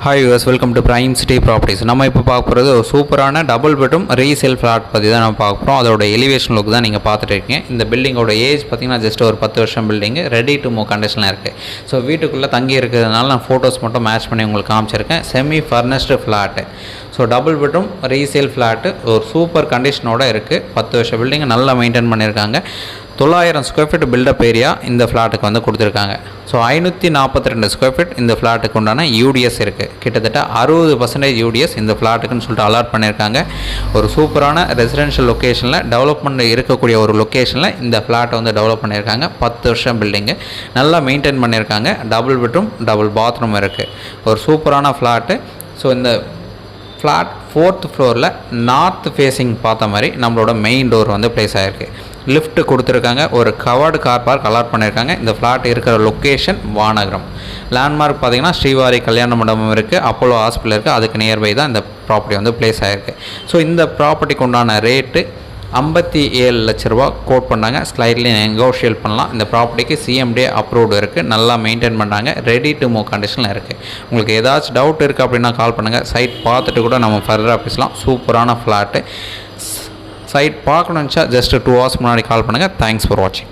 Hi use welcome to prime city properties. நம்ம இப்போ பார்க்க போகிறது ஒரு சூப்பரான டபுள் பெட்ரூம் ரீசேல் ஃப்ளாட் பற்றி தான் நம்ம பார்க்க போகிறோம். அதோட எலிவேஷன் லுக் தான் நீங்கள் பார்த்துட்டு இருக்கீங்க. இந்த பில்டிங்கோட ஏஜ் பார்த்திங்கன்னா ஜஸ்ட் ஒரு 10 வருஷம் பில்டிங்கு, ரெடி டு மூவ் கண்டிஷனில் இருக்குது. ஸோ வீட்டுக்குள்ளே தங்கி இருக்கிறதுனால நான் ஃபோட்டோஸ் மட்டும் மேட்ச் பண்ணி உங்களுக்கு காமிச்சிருக்கேன். Semi furnished flat. So double bedroom resale flat ஒரு சூப்பர் கண்டிஷனோடு இருக்குது. 10 வருஷம் பில்டிங்கை நல்லா மெயின்டைன் பண்ணியிருக்காங்க. 900 ஸ்கொயர் ஃபீட் பில்டப் ஏரியா இந்த ஃப்ளாட்டுக்கு வந்து கொடுத்துருக்காங்க. ஸோ 542 ஸ்கொயர் ஃபீட் இந்த ஃப்ளாட்டுக்கு உண்டான யூடிஎஸ் இருக்குது. கிட்டத்தட்ட 60% யூடிஎஸ் இந்த ஃப்ளாட்டுக்குன்னு சொல்லிட்டு அலாட் பண்ணியிருக்காங்க. ஒரு சூப்பரான ரெசிடென்ஷியல் லொக்கேஷனில் டெவலப்மெண்ட் இருக்கக்கூடிய ஒரு லொக்கேஷனில் இந்த ஃப்ளாட்டை வந்து டெவலப் பண்ணியிருக்காங்க. 10 வருஷம் பில்டிங்கு நல்லா மெயின்டைன் பண்ணியிருக்காங்க. டபுள் பெட்ரூம் டபுள் பாத்ரூம் இருக்குது. ஒரு சூப்பரான ஃப்ளாட்டு. ஸோ இந்த ஃப்ளாட் 4th ஃப்ளோரில் நார்த் ஃபேஸிங் பார்த்த மாதிரி நம்மளோட மெயின் டோர் வந்து ப்ளேஸ் ஆகிருக்கு. லிஃப்ட் கொடுத்துருக்காங்க. ஒரு கவர்டு கார் பார்க் அலாட் பண்ணியிருக்காங்க. இந்த ஃப்ளாட் இருக்கிற லொக்கேஷன் வானகரம். லேண்ட்மார்க் பார்த்திங்கன்னா ஸ்ரீவாரி கல்யாண மண்டபம் இருக்குது, அப்போலோ ஹாஸ்பிட்டல் இருக்குது. அதுக்கு நியர்பை தான் இந்த ப்ராப்பர்ட்டி வந்து ப்ளேஸ் ஆகிருக்கு. ஸோ இந்த ப்ராப்பர்ட்டிக்கு உண்டான ரேட்டு 57 லட்ச ரூபா கோட் பண்ணாங்க. ஸ்லைட்லி நெகோஷியேட் பண்ணலாம். இந்த ப்ராப்பர்ட்டிக்கு சிஎம்டிஏ அப்ரூவ்டு இருக்குது. நல்லா மெயின்டைன் பண்ணுறாங்க. ரெடி டு மூவ் கண்டிஷனில் இருக்குது. உங்களுக்கு ஏதாச்சும் டவுட் இருக்குது அப்படின்னா கால் பண்ணுங்கள். சைட் பார்த்துட்டு கூட நம்ம ஃபர்தராக பேசலாம். சூப்பரான ஃப்ளாட்டு. சைட் பார்க்கணுன்னு ஜஸ்ட் 2 hours முன்னாடி கால் பண்ணுங்கள். தேங்க்ஸ் ஃபார் வாட்சிங்.